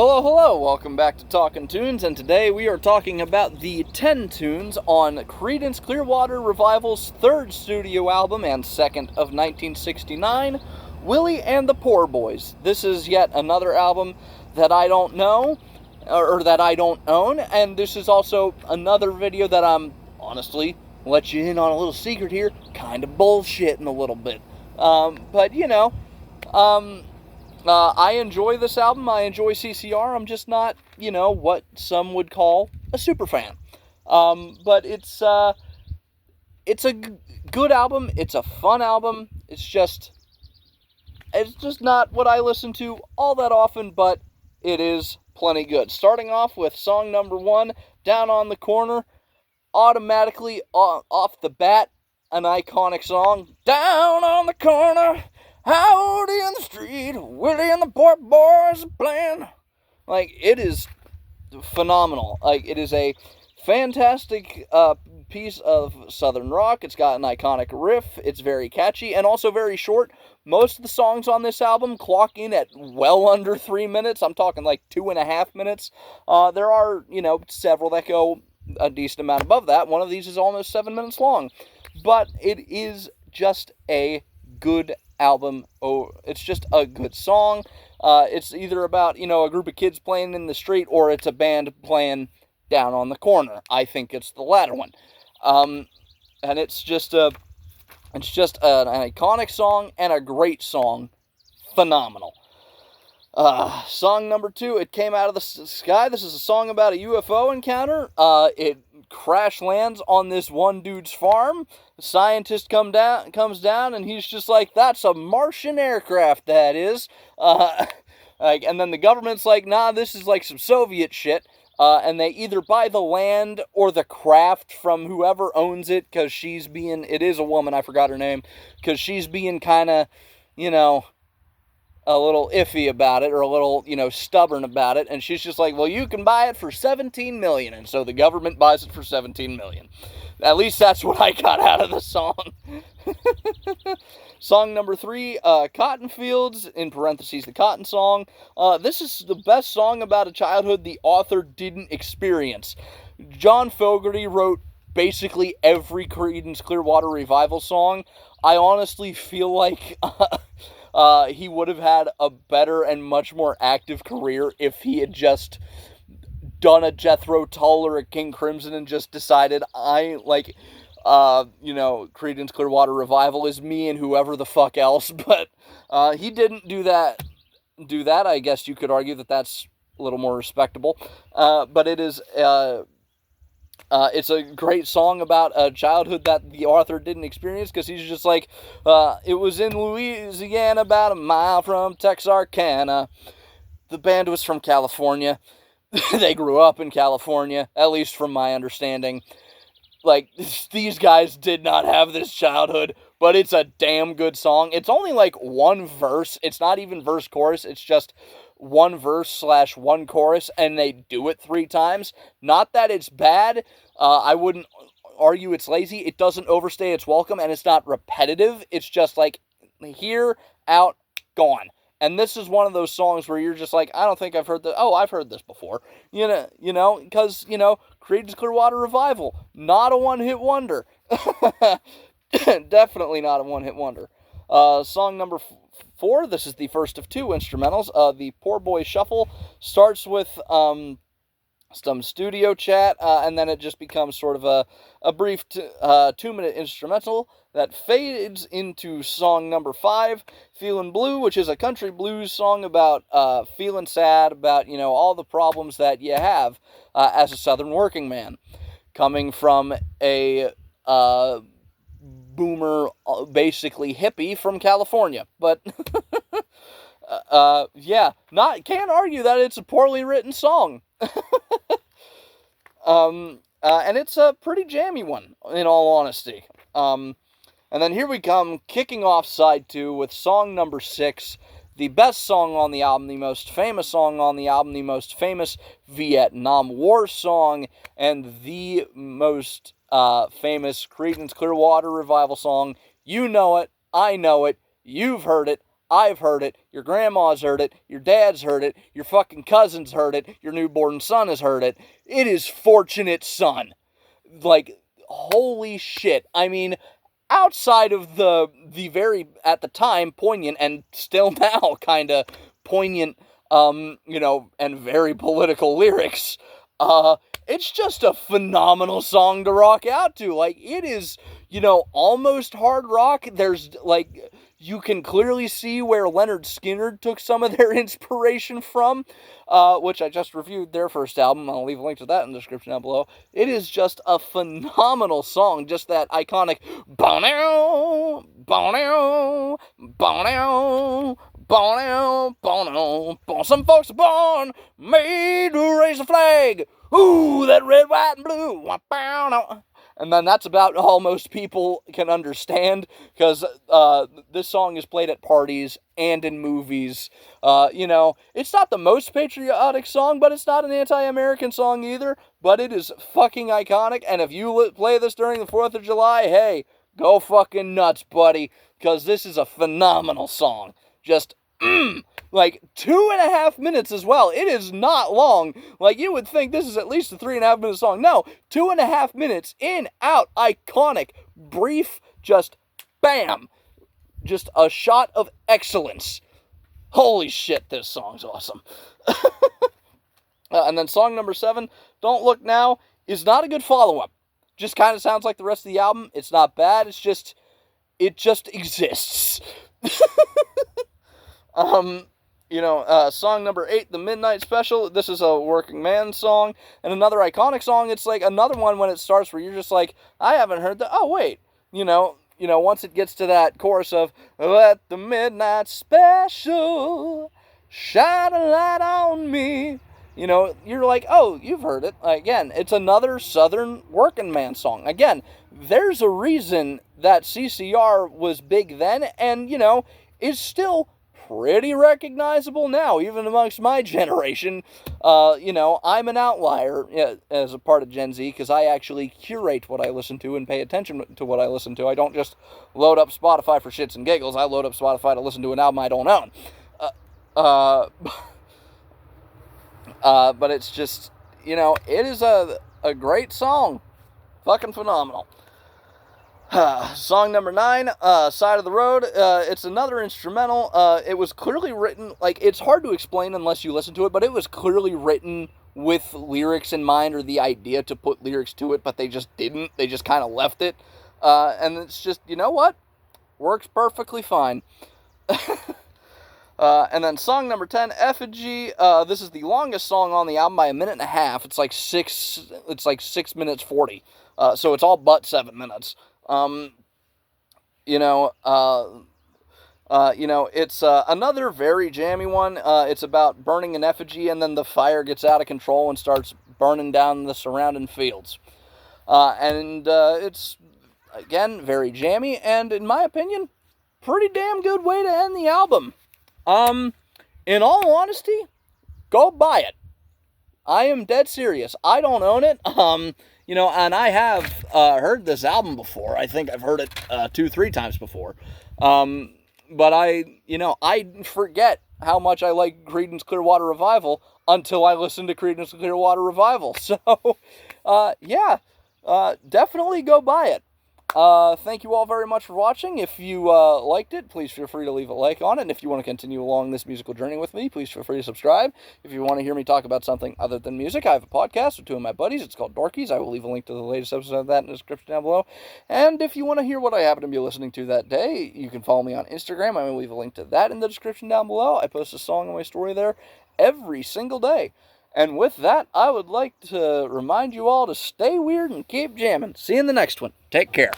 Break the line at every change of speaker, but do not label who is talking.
Hello, hello, welcome back to Talkin' Tunes, and today we are talking about the 10 tunes on Creedence Clearwater Revival's third studio album and second of 1969, Willy and the Poor Boys. This is yet another album that I don't know, or that I don't own, and this is also another video that I'm, honestly, let you in on a little secret here, kind of bullshitting a little bit. I enjoy this album. I enjoy CCR. I'm just not, what some would call a super fan. But it's a good album. It's a fun album. It's just not what I listen to all that often, but it is plenty good. Starting off with song number 1, Down on the Corner, automatically off the bat, an iconic song. Down on the corner, howdy in the street, Willy and the poor boys playing. Like, it is phenomenal. Like, it is a fantastic piece of Southern rock. It's got an iconic riff. It's very catchy and also very short. Most of the songs on this album clock in at well under 3 minutes. I'm talking like 2.5 minutes. There are, several that go a decent amount above that. One of these is almost 7 minutes long. But it is just a good album. Oh, it's just a good song. It's either about, a group of kids playing in the street, or it's a band playing down on the corner. I think it's the latter one. And it's just an iconic song and a great song. Phenomenal. Song number 2, It Came Out of the Sky. This is a song about a UFO encounter. It crash lands on this one dude's farm. The scientist comes down, and he's just like, "That's a Martian aircraft, that is." And then the government's like, "Nah, this is like some Soviet shit." And they either buy the land or the craft from whoever owns it, because it is a woman, I forgot her name, because she's being kind of, a little iffy about it, or a little, stubborn about it, and she's just like, "Well, you can buy it for $17 million, and so the government buys it for $17 million. At least that's what I got out of the song. Song number 3, Cotton Fields, in parentheses, the Cotton Song. This is the best song about a childhood the author didn't experience. John Fogerty wrote basically every Creedence Clearwater Revival song. I honestly feel like he would have had a better and much more active career if he had just done a Jethro Tull or a King Crimson and just decided, Creedence Clearwater Revival is me and whoever the fuck else. But he didn't do that. I guess you could argue that that's a little more respectable. But it is... it's a great song about a childhood that the author didn't experience, because he's just like, it was in Louisiana, about a mile from Texarkana. The band was from California. They grew up in California, at least from my understanding. Like, these guys did not have this childhood, but it's a damn good song. It's only like one verse. It's not even verse-chorus. It's just one verse/one chorus, and they do it 3 times. Not that it's bad. I wouldn't argue it's lazy. It doesn't overstay its welcome, and it's not repetitive. It's just like, here, out, gone. And this is one of those songs where you're just like, I don't think I've heard this. Oh, I've heard this before. Because, Creedence Clearwater Revival, not a one-hit wonder. Definitely not a one-hit wonder. Song number 4, this is the first of 2 instrumentals. The Poor Boy Shuffle starts with some studio chat, and then it just becomes sort of a brief 2-minute instrumental that fades into song number 5, Feelin' Blue, which is a country blues song about feeling sad, about, all the problems that you have as a Southern working man, coming from a boomer, basically hippie from California. But can't argue that it's a poorly written song. And it's a pretty jammy one, in all honesty. And then here we come, kicking off side 2 with song number 6, the best song on the album, the most famous song on the album, the most famous Vietnam War song, and the most famous Creedence Clearwater Revival song. You know it, I know it, you've heard it, I've heard it, your grandma's heard it, your dad's heard it, your fucking cousin's heard it, your newborn son has heard it. It is Fortunate Son. Like, holy shit. I mean, outside of the very, at the time, poignant, and still now kind of poignant, and very political lyrics, it's just a phenomenal song to rock out to. Like, it is, almost hard rock. There's, like, you can clearly see where Leonard Skinner took some of their inspiration from, which I just reviewed their first album. I'll leave a link to that in the description down below. It is just a phenomenal song. Just that iconic bow-now, bow-now, bow-now, bow-now, bow-now, bow. Some folks are born made to raise a flag. Ooh, that red, white, and blue. And then that's about all most people can understand, because this song is played at parties and in movies. It's not the most patriotic song, but it's not an anti-American song either. But it is fucking iconic, and if you play this during the 4th of July, hey, go fucking nuts, buddy, because this is a phenomenal song. Just, like 2.5 minutes as well. It is not long. Like, you would think this is at least a 3.5 minute song. No, 2.5 minutes, in, out, iconic, brief, just bam. Just a shot of excellence. Holy shit, this song's awesome. And then song number 7, Don't Look Now, is not a good follow-up. Just kind of sounds like the rest of the album. It's not bad. It just exists. Song number 8, The Midnight Special. This is a working man song, and another iconic song. It's like another one when it starts where you're just like, I haven't heard that. Oh, wait. Once it gets to that chorus of, let the midnight special shine a light on me. You're like, oh, you've heard it. Again, it's another Southern working man song. Again, there's a reason that CCR was big then, and, is still pretty recognizable now, even amongst my generation. I'm an outlier as a part of Gen Z, because I actually curate what I listen to and pay attention to what I listen to. I don't just load up Spotify for shits and giggles. I load up Spotify to listen to an album I don't own. But it's just, it is a great song. Fucking phenomenal. Song number 9, Side of the Road. It's another instrumental. It was clearly written, like, it's hard to explain unless you listen to it, but it was clearly written with lyrics in mind, or the idea to put lyrics to it, but they just didn't. They just kind of left it. And it's just, you know what? Works perfectly fine. And then song number 10, Effigy. This is the longest song on the album by 1.5 minutes. It's like 6 minutes 40. So it's all but 7 minutes. It's another very jammy one. It's about burning an effigy, and then the fire gets out of control and starts burning down the surrounding fields. It's, again, very jammy, and in my opinion, pretty damn good way to end the album. In all honesty, go buy it. I am dead serious. I don't own it. And I have heard this album before. I think I've heard it 2-3 times before. But I forget how much I like Creedence Clearwater Revival until I listen to Creedence Clearwater Revival. So, definitely go buy it. Thank you all very much for watching. If you liked it, please feel free to leave a like on it. And if you want to continue along this musical journey with me, please feel free to subscribe. If you want to hear me talk about something other than music, I have a podcast with 2 of my buddies. It's called Dorkies. I will leave a link to the latest episode of that in the description down below. And if you want to hear what I happen to be listening to that day, you can follow me on Instagram. I will leave a link to that in the description down below. I post a song on my story there every single day. And with that, I would like to remind you all to stay weird and keep jamming. See you in the next one. Take care.